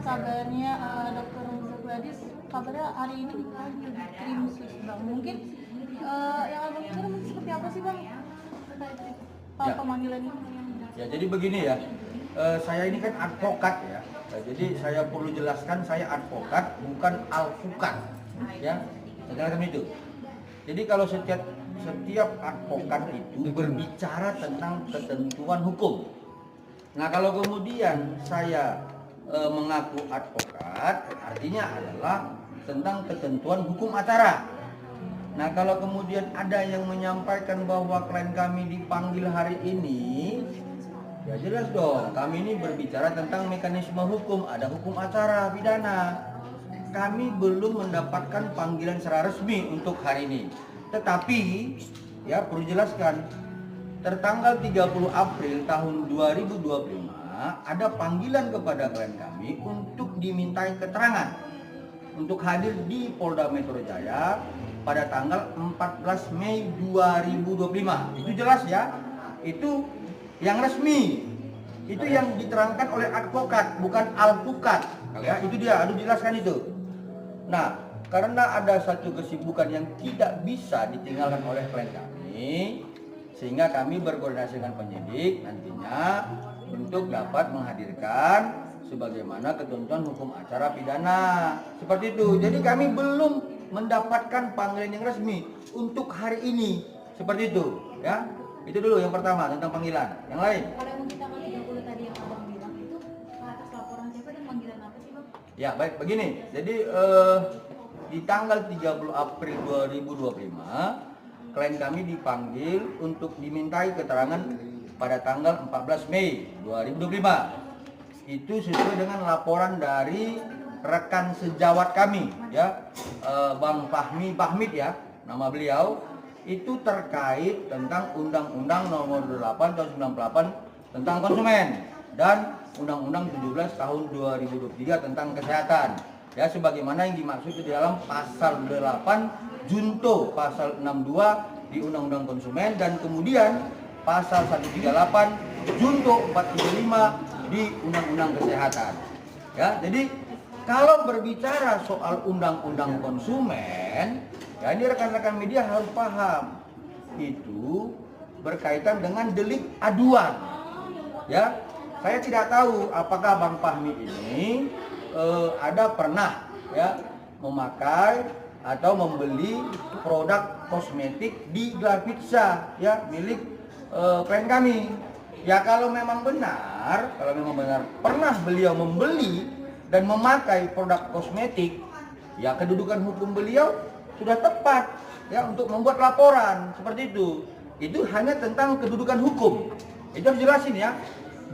kabarnya Dokter Zagladis kabarnya hari ini dipanggil di Krimsus bang. Mungkin yang abang kira mungkin seperti apa sih bang? Ya. Pemanggilan ini? Ya jadi begini ya, saya ini kan advokat ya. Jadi saya perlu jelaskan saya advokat bukan alpukat ya. Saya jelaskan itu. Jadi kalau setiap advokat itu berbicara tentang ketentuan hukum. Nah kalau kemudian saya mengaku advokat, artinya adalah tentang ketentuan hukum acara. Nah kalau kemudian ada yang menyampaikan bahwa klien kami dipanggil hari ini, ya jelas dong, kami ini berbicara tentang mekanisme hukum, ada hukum acara pidana. Kami belum mendapatkan panggilan secara resmi untuk hari ini. Tetapi, ya perlu jelaskan, tertanggal 30 April tahun 2025 ada panggilan kepada klien kami untuk dimintai keterangan untuk hadir di Polda Metro Jaya pada tanggal 14 Mei 2025. Itu jelas ya, itu yang resmi, itu yang diterangkan oleh advokat, bukan alpukat. Ya, itu dia, harus jelaskan itu. Nah, karena ada satu kesibukan yang tidak bisa ditinggalkan oleh klien kami, sehingga kami berkoordinasi dengan penyidik nantinya untuk dapat menghadirkan sebagaimana ketentuan hukum acara pidana. Seperti itu. Jadi kami belum mendapatkan panggilan yang resmi untuk hari ini. Seperti itu, ya. Itu dulu yang pertama tentang panggilan. Yang lain? Kalau yang kita tanggal 30 tadi yang abang bilang itu atas laporan siapa dan panggilan apa sih bang? Ya baik, begini. Jadi di tanggal 30 April 2025 klien kami dipanggil untuk dimintai keterangan pada tanggal 14 Mei 2025. Itu sesuai dengan laporan dari rekan sejawat kami ya, Bang Fahmi Bahmid ya, nama beliau. Itu terkait tentang Undang-Undang Nomor 8 Tahun 98 tentang konsumen dan Undang-Undang 17 Tahun 2023 tentang kesehatan. Ya, sebagaimana yang dimaksud di dalam pasal 8 junto pasal 62 di Undang-Undang Konsumen dan kemudian pasal 138 junto 435 di Undang-Undang Kesehatan. Ya, jadi kalau berbicara soal Undang-Undang Konsumen, ya ini rekan-rekan media harus paham, itu berkaitan dengan delik aduan. Ya, saya tidak tahu apakah Bang Fahmi ini ada pernah ya memakai atau membeli produk kosmetik di Glavitsa ya milik klien kami. Ya kalau memang benar pernah beliau membeli dan memakai produk kosmetik, ya kedudukan hukum beliau sudah tepat ya untuk membuat laporan seperti itu. Itu hanya tentang kedudukan hukum. Itu harus jelasin ya.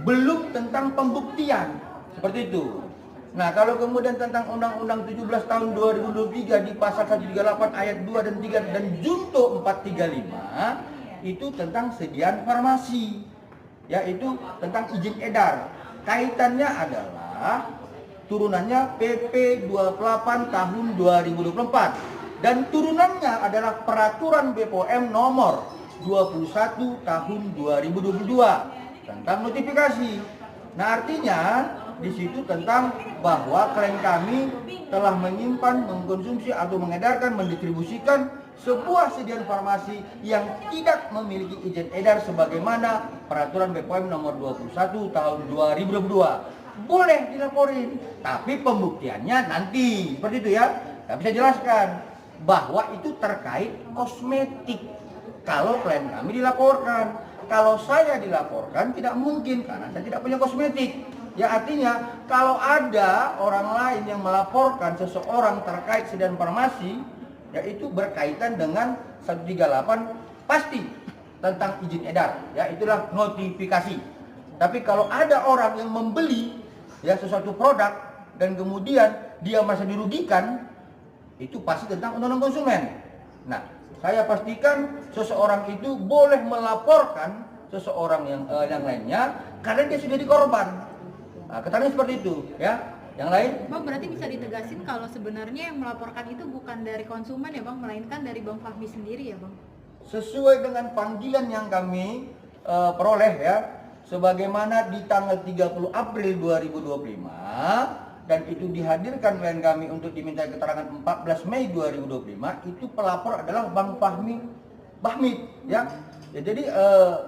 Belum tentang pembuktian seperti itu. Nah, kalau kemudian tentang Undang-Undang 17 tahun 2023 di pasal 138 ayat 2 dan 3 dan junto 435 itu tentang sediaan farmasi. Yaitu tentang izin edar. Kaitannya adalah turunannya PP 28 tahun 2024 dan turunannya adalah peraturan BPOM nomor 21 tahun 2022 tentang notifikasi. Nah, artinya di situ tentang bahwa klien kami telah menyimpan, mengkonsumsi atau mengedarkan, mendistribusikan sebuah sediaan farmasi yang tidak memiliki izin edar sebagaimana peraturan BPOM nomor 21 tahun 2022. Boleh dilaporin, tapi pembuktiannya nanti. Seperti itu ya. Tapi saya jelaskan bahwa itu terkait kosmetik. Kalau klien kami dilaporkan, kalau saya dilaporkan tidak mungkin karena saya tidak punya kosmetik. Ya artinya kalau ada orang lain yang melaporkan seseorang terkait sediaan farmasi, yaitu berkaitan dengan 138 pasti tentang izin edar. Ya itulah notifikasi. Tapi kalau ada orang yang membeli ya sesuatu produk dan kemudian dia merasa dirugikan, itu pasti tentang undang-undang konsumen. Nah, saya pastikan seseorang itu boleh melaporkan seseorang yang lainnya karena dia sudah dikorban. Nah, keterangan seperti itu, ya. Yang lain? Bang, berarti bisa ditegasin kalau sebenarnya yang melaporkan itu bukan dari konsumen ya Bang, melainkan dari Bang Fahmi sendiri ya Bang? Sesuai dengan panggilan yang kami peroleh ya, sebagaimana di tanggal 30 April 2025 dan itu dihadirkan klien kami untuk diminta keterangan 14 Mei 2025, itu pelapor adalah Bang Fahmi Bahmid, ya. Ya, jadi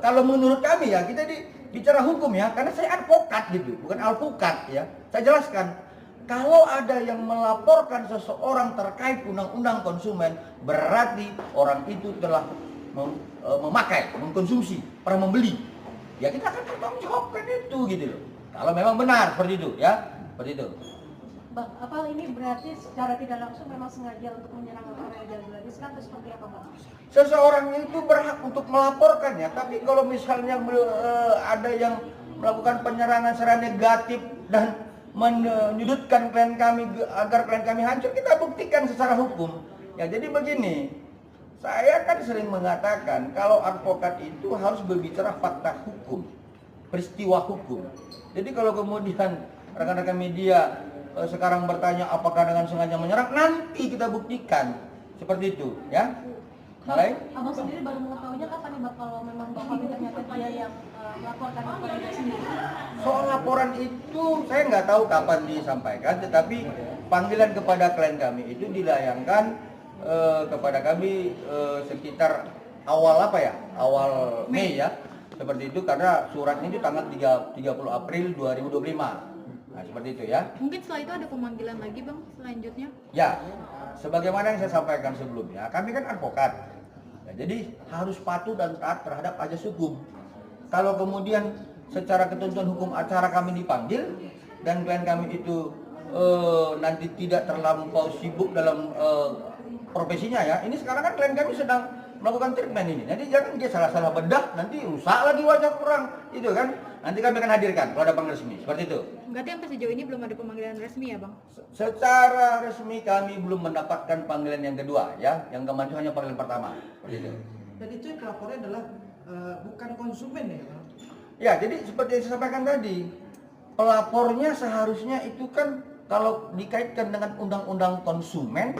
kalau menurut kami ya, kita bicara hukum ya, karena saya advokat gitu, bukan alpukat ya. Saya jelaskan, kalau ada yang melaporkan seseorang terkait undang-undang konsumen, berarti orang itu telah memakai, mengkonsumsi, pernah membeli. Ya kita akan pertanggungjawabkan itu gitu loh. Kalau memang benar seperti itu ya. Seperti itu. Bang, apa ini berarti secara tidak langsung memang sengaja untuk menyerang Dr. Reza Gladys kan atau seperti apa, Bang? Seseorang itu berhak untuk melaporkannya, tapi kalau misalnya ada yang melakukan penyerangan secara negatif dan menyudutkan klien kami agar klien kami hancur, kita buktikan secara hukum. Ya jadi begini, saya kan sering mengatakan kalau advokat itu harus berbicara fakta hukum, peristiwa hukum. Jadi kalau kemudian rekan-rekan media sekarang bertanya apakah dengan sengaja menyerang, nanti kita buktikan seperti itu, ya. Mulai? Abang sendiri baru mengetahuinya kapan nih, Bang, kalau memang Bang Fahmi ternyata dia yang melaporkan Dr. Reza sendiri? Soal laporan itu saya nggak tahu kapan disampaikan, tetapi panggilan kepada klien kami itu dilayangkan kepada kami sekitar awal awal Mei ya, seperti itu, karena suratnya itu tanggal 30 April 2025. Nah, seperti itu ya. Mungkin setelah itu ada pemanggilan lagi, Bang, selanjutnya? Ya, sebagaimana yang saya sampaikan sebelumnya, kami kan advokat. Ya, jadi harus patuh dan taat terhadap ajas hukum. Kalau kemudian secara ketentuan hukum acara kami dipanggil dan klien kami itu nanti tidak terlampau sibuk dalam profesinya ya. Ini sekarang kan klien kami sedang melakukan treatment ini. Jadi jangan dia salah-salah bedah, nanti rusak lagi wajah orang, itu kan. Nanti kami akan hadirkan kalau ada panggilan resmi, seperti itu. Berarti sampai sejauh ini belum ada pemanggilan resmi ya, Bang? Secara resmi kami belum mendapatkan panggilan yang kedua ya. Yang kemarin hanya panggilan pertama, seperti itu. Dan itu yang pelapornya adalah bukan konsumen ya, Bang? Ya, jadi seperti yang saya sampaikan tadi, pelapornya seharusnya itu kan kalau dikaitkan dengan undang-undang konsumen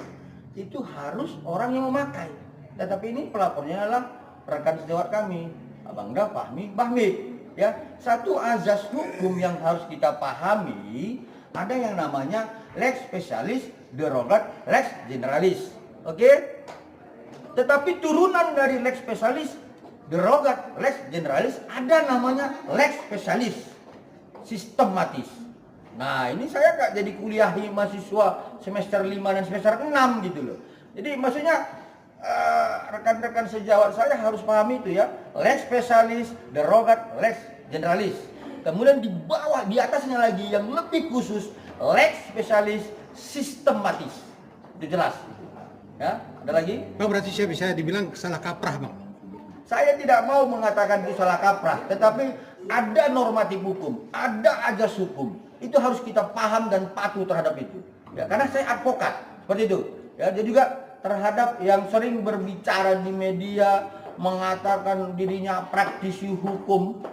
itu harus orang yang memakai. Tetapi ini pelapornya adalah rekan sejawat kami, Abang Fahmi Bahmid. Ya, satu azas hukum yang harus kita pahami, ada yang namanya lex specialis, derogat, lex generalis. Oke? Tetapi turunan dari lex specialis, derogat, lex generalis, ada namanya lex specialis, sistematis. Nah, ini saya nggak jadi kuliahi mahasiswa semester 5 dan semester 6 gitu loh. Jadi maksudnya rekan-rekan sejawat saya harus pahami itu ya, lex specialis, derogat, lex generalis. Kemudian di bawah, di atasnya lagi yang lebih khusus, lex specialis sistematis. Itu jelas. Ya, ada lagi? Bang, berarti saya bisa dibilang salah kaprah, Bang. Saya tidak mau mengatakan itu salah kaprah, tetapi ada normatif hukum, ada ajas hukum. Itu harus kita paham dan patuh terhadap itu. Ya, karena saya advokat, seperti itu. Ya, jadi juga terhadap yang sering berbicara di media mengatakan dirinya praktisi hukum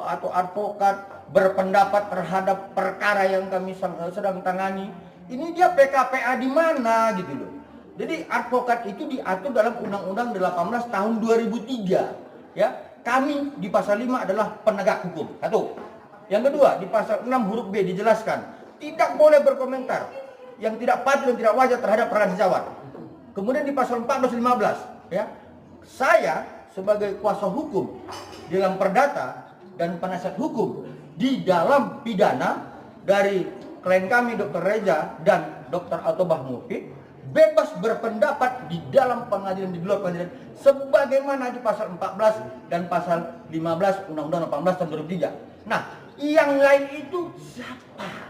atau advokat, berpendapat terhadap perkara yang kami sedang tangani. Ini dia PKPA di mana gitu loh. Jadi advokat itu diatur dalam Undang-Undang 18 tahun 2003. Ya, kami di pasal 5 adalah penegak hukum. Satu. Yang kedua, di pasal 6 huruf B dijelaskan tidak boleh berkomentar yang tidak patut dan tidak wajar terhadap rekan sejawat. Kemudian di pasal 14-15, ya, saya sebagai kuasa hukum dalam perdata dan penasihat hukum di dalam pidana dari klien kami Dr. Reza dan Dr. Atobah Mufid bebas berpendapat di dalam pengadilan, di luar pengadilan, sebagaimana di pasal 14 dan pasal 15 Undang-Undang 18 tahun 2003. Nah, yang lain itu siapa?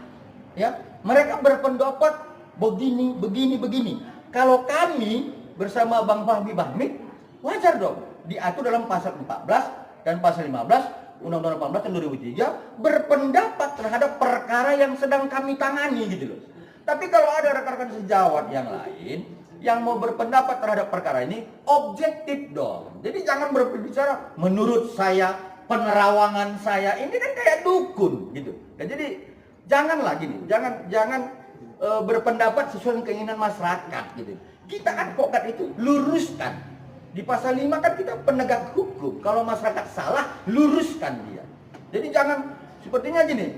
Ya, mereka berpendapat begini. Kalau kami bersama Bang Fahmi Bahmid, wajar dong diatur dalam pasal 14 dan pasal 15 Undang-Undang 18 tahun 2003 berpendapat terhadap perkara yang sedang kami tangani gitu loh. Tapi kalau ada rekan-rekan sejawat yang lain yang mau berpendapat terhadap perkara ini, objektif dong. Jadi jangan berbicara menurut saya, penerawangan saya, ini kan kayak dukun gitu. Dan jadi janganlah gini, jangan berpendapat sesuai dengan keinginan masyarakat gitu. Kita advokat itu luruskan. Di pasal 5 kan kita penegak hukum. Kalau masyarakat salah, luruskan dia. Jadi jangan sepertinya gini,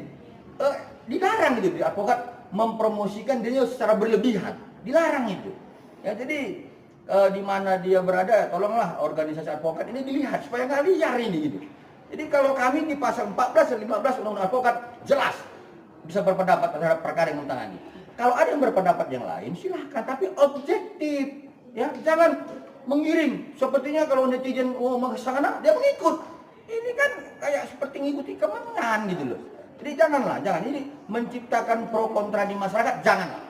dilarang gitu di advokat mempromosikan dirinya secara berlebihan. Dilarang itu. Ya, jadi di mana dia berada, tolonglah organisasi advokat ini dilihat supaya nggak liar ini gitu. Jadi kalau kami di pasal 14 dan 15 Undang-Undang Advokat jelas bisa berpendapat terhadap perkara yang ditangani. Kalau ada yang berpendapat yang lain silahkan, tapi objektif, ya jangan mengiring. Sepertinya kalau netizen mau ke sana dia mengikut. Ini kan kayak seperti ngikuti kemenangan gitu loh. Jadi jangan ini menciptakan pro kontra di masyarakat, janganlah.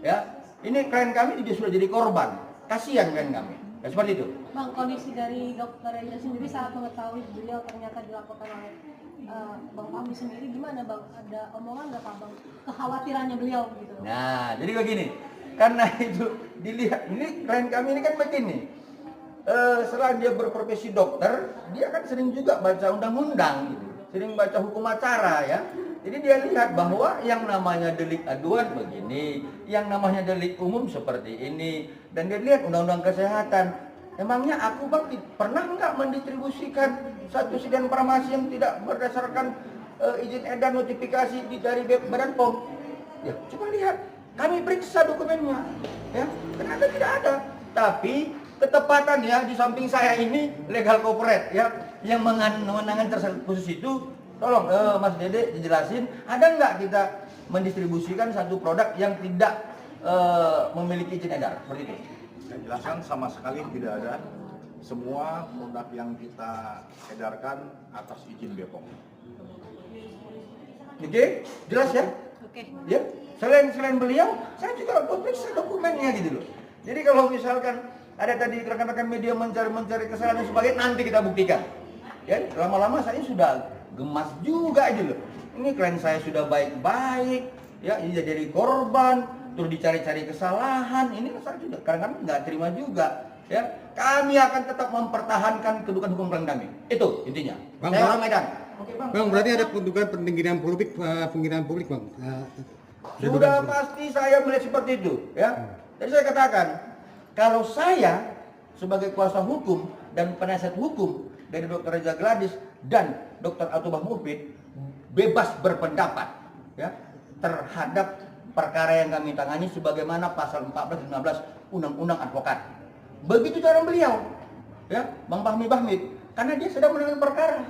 Ya, ini klien kami juga sudah jadi korban. Kasihan klien kami. Ya, seperti itu. Bang, kondisi dari Dokter Reza sendiri saat mengetahui beliau ternyata dilaporkan oleh Bang Fahmi sendiri gimana Bang? Ada omongan nggak Pak Bang? Kekhawatirannya beliau gitu. Nah, jadi begini. Karena itu dilihat, ini klien kami ini kan begini. Selain dia berprofesi dokter, dia kan sering juga baca undang-undang gitu. Sering baca hukum acara ya. Jadi dia lihat bahwa yang namanya delik aduan begini, yang namanya delik umum seperti ini, dan dia lihat undang-undang kesehatan. Emangnya aku Bang pernah nggak mendistribusikan satu sedan farmasi yang tidak berdasarkan izin edar notifikasi dari Badan POM? Ya, coba lihat. Kami periksa dokumennya, ya ternyata tidak ada. Tapi ketepatan ya di samping saya ini legal corporate ya yang menangani tersangka khusus itu. Tolong Mas Dede dijelasin, ada nggak kita mendistribusikan satu produk yang tidak memiliki izin edar seperti itu? Saya jelaskan sama sekali tidak ada. Semua produk yang kita edarkan atas izin BPOM. Oke, jelas ya? Oke. Ya, selain beliau, saya juga periksa dokumennya gitu loh. Jadi kalau misalkan ada tadi rekan-rekan media mencari kesalahan dan sebagainya, nanti kita buktikan. Ya, lama-lama saya sudah gemas juga gitu loh. Ini klien saya sudah baik-baik, ya ini jadi korban, terus dicari-cari kesalahan. Ini saya juga kadang-kadang nggak terima juga. Ya, kami akan tetap mempertahankan kedudukan hukum klien kami. Itu intinya. Bang, Saya orang Medan. Oke Bang, berarti ada kedugaan penghinaan publik, Bang. Sudah pasti saya melihat seperti itu, ya. Jadi saya katakan, kalau saya sebagai kuasa hukum dan penasihat hukum dari Dr. Reza Gladys dan Dr. Atubah Mufid bebas berpendapat, ya, terhadap perkara yang kami tangani sebagaimana pasal 14 dan 15 Undang-Undang Advokat. Begitu cara beliau, ya, Bang Fahmi Bahmid, karena dia sedang menangani perkara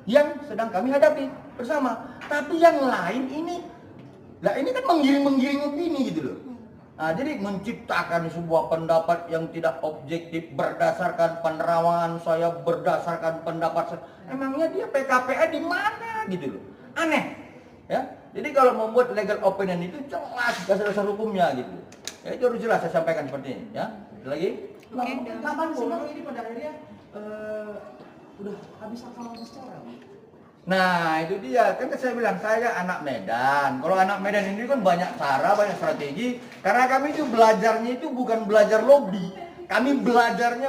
yang sedang kami hadapi bersama. Tapi yang lain ini kan menggiring opini gitu loh. Nah, jadi menciptakan sebuah pendapat yang tidak objektif berdasarkan penerawangan saya, berdasarkan pendapat saya. Emangnya dia PKPA di mana gitu loh. Aneh. Ya. Jadi kalau membuat legal opinion itu jelas dasar-dasar hukumnya gitu. Ya, itu harus jelas saya sampaikan seperti ini, ya. Ada lagi? Bang, kapan sih Bang? ini pada akhirnya udah habis akal secara. Nah itu dia, kan saya bilang saya anak Medan. Kalau anak Medan ini kan banyak cara, banyak strategi. Karena kami itu belajarnya itu bukan belajar lobby, kami belajar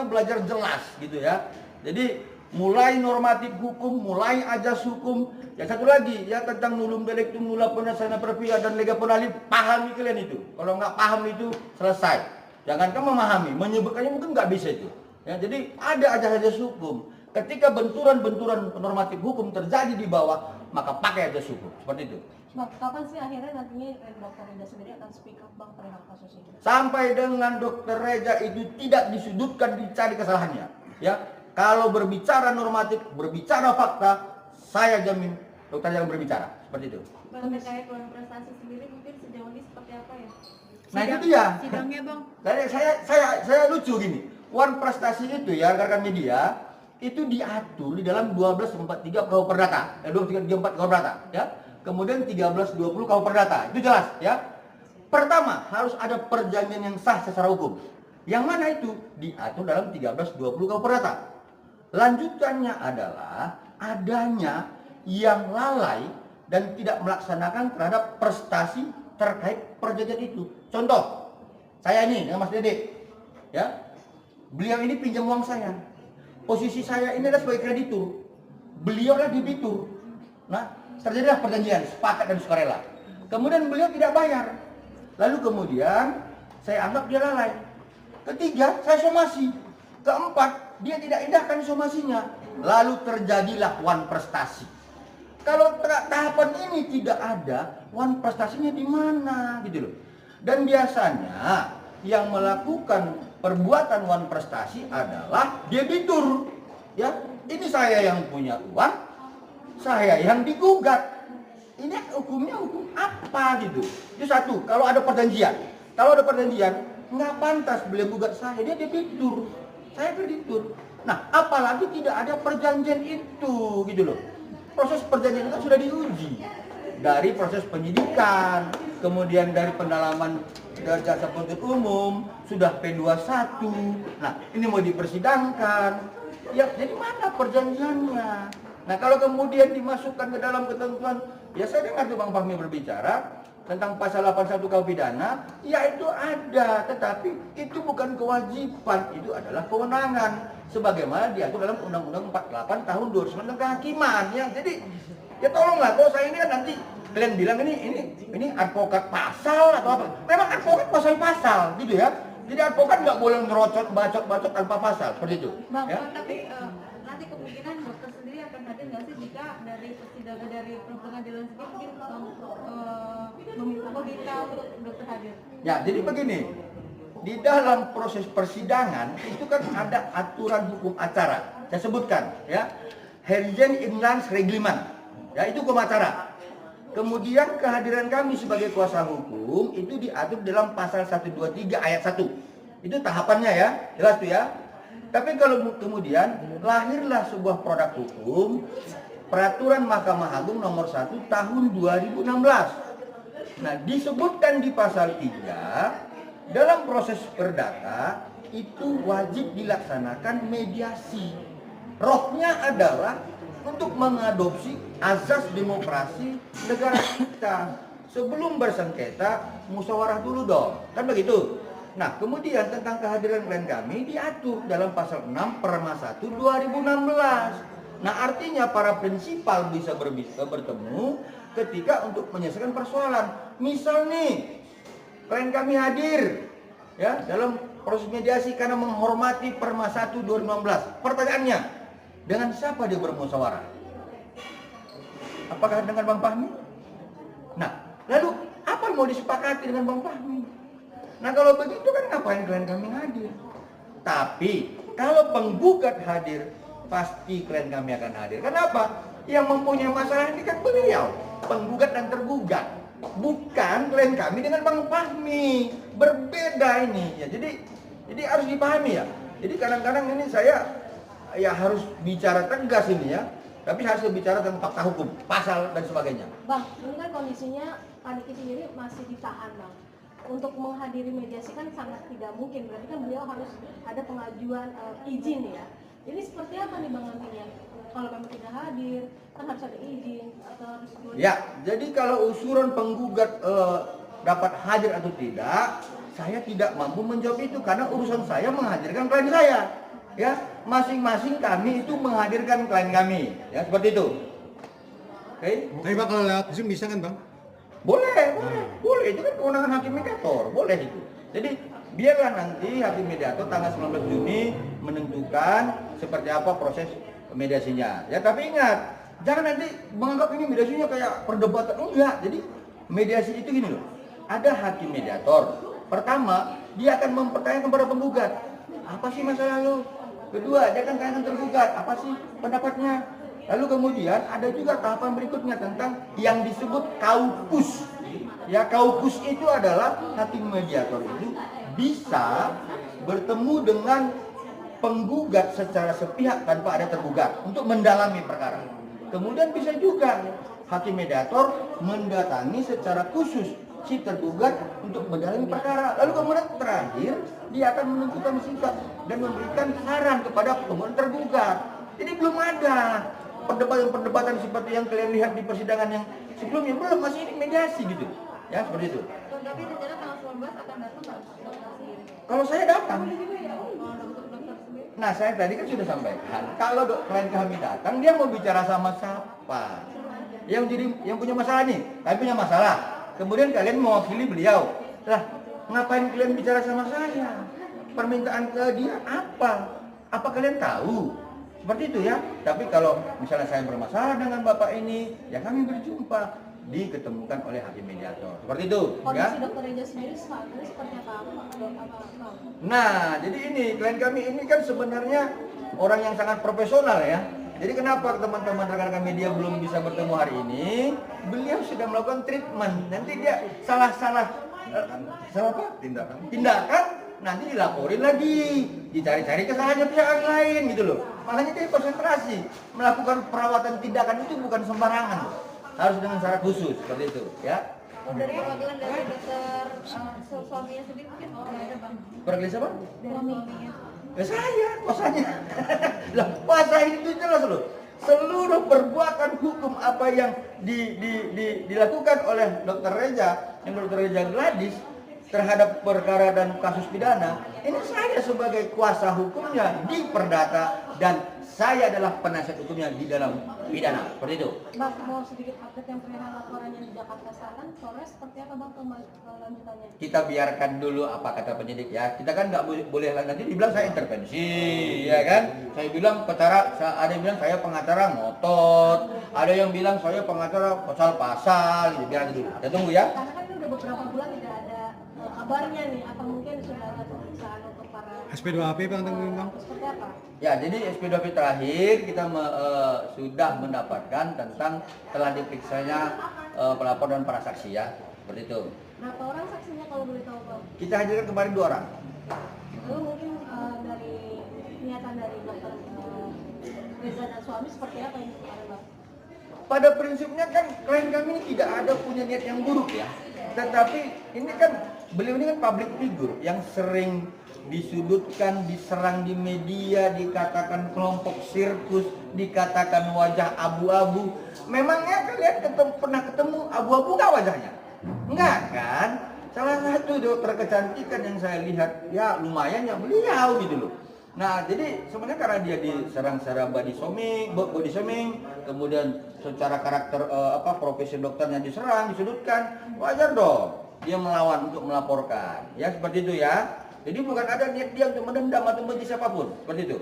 jelas gitu ya. Jadi mulai normatif hukum, mulai ajas hukum. Ya satu lagi ya tentang nulum delictum nulla penasana perpia dan lega penalip, pahami kalian itu. Kalau nggak paham itu selesai. Jangankan memahami, menyebutkannya mungkin nggak bisa itu. Ya jadi ada ajas hukum. Ketika benturan-benturan normatif hukum terjadi di bawah, maka pakai ajas hukum. Seperti itu. Bang, kapan sih akhirnya nantinya Dokter Reza sendiri akan speak up Bang perihal kasus ini? Sampai dengan Dokter Reza itu tidak disudutkan, dicari kesalahannya. Ya, kalau berbicara normatif, berbicara fakta, saya jamin dokter yang berbicara. Seperti itu. Bang, terkait uang prestasi sendiri mungkin sejauh ini seperti apa ya? Nah itu dia. Sidangnya Bang. Saya lucu gini. Wan prestasi itu ya rekan media itu diatur di dalam 1243 KUH Perdata, 1234 KUH Perdata, ya. Kemudian 1320 KUH Perdata. Itu jelas, ya. Pertama, harus ada perjanjian yang sah secara hukum. Yang mana itu diatur dalam 1320 KUH Perdata. Lanjutannya adalah adanya yang lalai dan tidak melaksanakan terhadap prestasi terkait perjanjian itu. Contoh, saya ini dengan Mas Dede, ya. Beliau ini pinjam uang saya. Posisi saya ini adalah sebagai kreditur, beliau adalah debitur. Nah, terjadilah perjanjian sepakat dan sukarela. Kemudian beliau tidak bayar. Lalu kemudian saya anggap dia lalai. Ketiga, saya somasi. Keempat, dia tidak indahkan somasinya. Lalu terjadilah wan prestasi. Kalau tahapan ini tidak ada, wan prestasinya di mana gitu loh. Dan biasanya yang melakukan perbuatan wan prestasi adalah debitur. Ya, ini saya yang punya uang, saya yang digugat. Ini hukumnya hukum apa gitu? Itu satu. Kalau ada perjanjian, nggak pantas beliau gugat saya, dia debitur, saya kreditur. Nah, apalagi tidak ada perjanjian itu gitu loh. Proses perjanjian itu sudah diuji dari proses penyidikan, kemudian dari pendalaman dari jaksa penuntut umum, sudah P21. Nah, ini mau dipersidangkan. Ya, jadi mana perjanjiannya? Nah, kalau kemudian dimasukkan ke dalam ketentuan, ya saya dengar tuh Bang Fahmi berbicara tentang pasal 81 KUH pidana, ya itu ada, tetapi itu bukan kewajiban, itu adalah kewenangan sebagaimana diatur dalam Undang-Undang 48 tahun 2009 kehakiman ya. Jadi ya tolonglah, kalau saya ini kan nanti kalian bilang ini advokat pasal atau apa. Memang advokat pasal-pasal gitu ya. Jadi advokat nggak boleh ngerocot bacot tanpa pasal seperti itu. Bang, Ya. Tapi nanti kemungkinan dokter sendiri akan hadir nggak sih jika dari persidangan dari pengadilan sendiri meminta untuk dokter hadir? Ya, jadi begini. Di dalam proses persidangan itu kan ada aturan hukum acara. Saya sebutkan ya. Herjen Inlans Reglement. Ya, itu hukum acara. Kemudian kehadiran kami sebagai kuasa hukum itu diatur dalam pasal 123 ayat 1. Itu tahapannya ya, jelas tuh ya. Tapi kalau kemudian lahirlah sebuah produk hukum, Peraturan Mahkamah Agung nomor 1 tahun 2016. Nah, disebutkan di pasal 3, dalam proses perdata itu wajib dilaksanakan mediasi. Rohnya adalah untuk mengadopsi azas demokrasi negara kita. Sebelum bersengketa, musyawarah dulu dong, kan begitu. Nah, kemudian tentang kehadiran klien kami diatur dalam pasal 6 Perma 1 2016. Nah, artinya para prinsipal bisa bertemu ketika untuk menyelesaikan persoalan. Misal nih, klien kami hadir ya dalam proses mediasi karena menghormati Perma 1 2016. Pertanyaannya, dengan siapa dia bermusyawarah? Apakah dengan Bang Fahmi? Nah, lalu apa yang mau disepakati dengan Bang Fahmi? Nah, kalau begitu kan ngapain klien kami hadir? Tapi kalau penggugat hadir, pasti klien kami akan hadir. Kenapa? Yang mempunyai masalah ini kan beliau, penggugat dan tergugat. Bukan klien kami dengan Bang Fahmi. Berbeda ini ya. Jadi harus dipahami ya. Jadi kadang-kadang ini saya ya harus bicara tegas ini ya. Tapi harus bicara tentang fakta hukum, pasal dan sebagainya. Bang, ini kan kondisinya Paniki sendiri masih ditahan, Bang. Untuk menghadiri mediasi kan sangat tidak mungkin. Berarti kan beliau harus ada pengajuan izin ya. Ini seperti apa nih Bang nantinya? Kalau kami tidak hadir, kan harus ada izin atau harus... Ya, jadi kalau usulan penggugat dapat hadir atau tidak, saya tidak mampu menjawab itu karena urusan saya menghadirkan klien saya. Ya, masing-masing kami itu menghadirkan klien kami. Ya, seperti itu. Oke? Tapi Bang kalau lewat Zoom bisa kan Bang? Boleh. Itu kan kewenangan hakim mediator, boleh itu. Jadi biarlah nanti hakim mediator tanggal 19 Juni menentukan seperti apa proses mediasinya. Ya, tapi ingat, jangan nanti menganggap ini mediasinya kayak perdebatan. Enggak. Jadi mediasi itu gini loh. Ada hakim mediator. Pertama, dia akan mempertanyakan kepada penggugat, apa sih masalah lo? Kedua, dia akan tanyakan tergugat, apa sih pendapatnya? Lalu kemudian ada juga tahapan berikutnya tentang yang disebut kaukus. Ya, kaukus itu adalah hakim mediator itu bisa bertemu dengan penggugat secara sepihak tanpa ada tergugat untuk mendalami perkara. Kemudian bisa juga hakim mediator mendatangi secara khusus si tergugat untuk mendalami perkara. Lalu kemudian terakhir dia akan menentukan sikap dan memberikan saran kepada penggugat tergugat. Jadi belum ada perdebatan-perdebatan seperti yang kalian lihat di persidangan yang sebelumnya, belum, masih ini mediasi gitu. Ya, seperti itu. Tapi rencana tanggal 19 akan datang nggak dokter sendiri? Kalau saya datang. Untuk dokter sendiri? Nah, saya tadi kan sudah sampaikan, kalau klien kami datang, dia mau bicara sama siapa? Yang punya masalah nih, kami punya masalah. Kemudian kalian mewakili beliau. Lah, ngapain kalian bicara sama saya? Permintaan ke dia apa? Apa kalian tahu Seperti itu ya. Tapi kalau misalnya saya bermasalah dengan bapak ini, ya kami berjumpa, diketemukan oleh hakim mediator. Seperti itu, ya. Kondisi dokter Reza sendiri saat ini seperti apa? Nah, jadi ini klien kami ini kan sebenarnya orang yang sangat profesional ya. Jadi kenapa teman-teman rekan-rekan media belum bisa bertemu hari ini? Beliau sudah melakukan treatment. Nanti dia salah apa? Tindakan nanti dilaporin lagi, dicari-cari kesalahannya pihak lain gitu loh. Makanya dia konsentrasi melakukan perawatan tindakan itu bukan sembarangan, harus dengan syarat khusus seperti itu ya. Dari perwakilan dari dokter suaminya sendiri mungkin nggak ada bang. Pergelis apa? Suaminya. Saya kuasanya. Lah, kuasa itu jelas loh. Seluruh perbuatan hukum apa yang dilakukan oleh Dr. Reza, yang Dr. Reza Gladys terhadap perkara dan kasus pidana, ini saya sebagai kuasa hukumnya di perdata dan saya adalah penasihat hukumnya di dalam pidana. Seperti itu. Bang, mau sedikit update yang perihal laporannya di Jakarta Selatan, Polres seperti apa bang kelanjutannya? Kita biarkan dulu apa kata penyidik ya. Kita kan nggak boleh nanti dibilang saya intervensi, ya kan? Saya bilang pengacara, ada yang bilang saya pengacara ngotot, ada yang bilang saya pengacara pasal-pasal, gitu. Biar dulu. Kita tunggu ya. Karena kan ini udah beberapa bulan tidak ada kabarnya nih, apa mungkin sudah ada pemeriksaan untuk para SP2AP bang, tanggung bang. seperti apa? Ya, jadi SP2P terakhir kita sudah mendapatkan tentang telah diperiksanya pelapor dan para saksi ya, seperti itu. Berapa orang saksinya kalau boleh tahu bang? Kita hadirkan kemarin 2 orang. Lalu mungkin dari niatan dari dokter Reza dan suami seperti apa ini kemarin bang? Pada prinsipnya kan klien kami ini tidak ada punya niat yang buruk ya. Tetapi ini kan beliau ini kan public figure yang sering disudutkan, diserang di media, dikatakan kelompok sirkus, dikatakan wajah abu-abu. Memangnya kalian pernah ketemu abu-abu nggak wajahnya? Enggak kan? Salah satu dokter kecantikan yang saya lihat, ya lumayan ya beliau gitu loh. Nah, jadi sebenarnya karena dia diserang secara body shaming, kemudian secara karakter profesi dokternya diserang, disudutkan, wajar dong dia melawan untuk melaporkan. Ya seperti itu ya. Jadi bukan ada niat dia untuk mendendam atau membenci siapapun, seperti itu.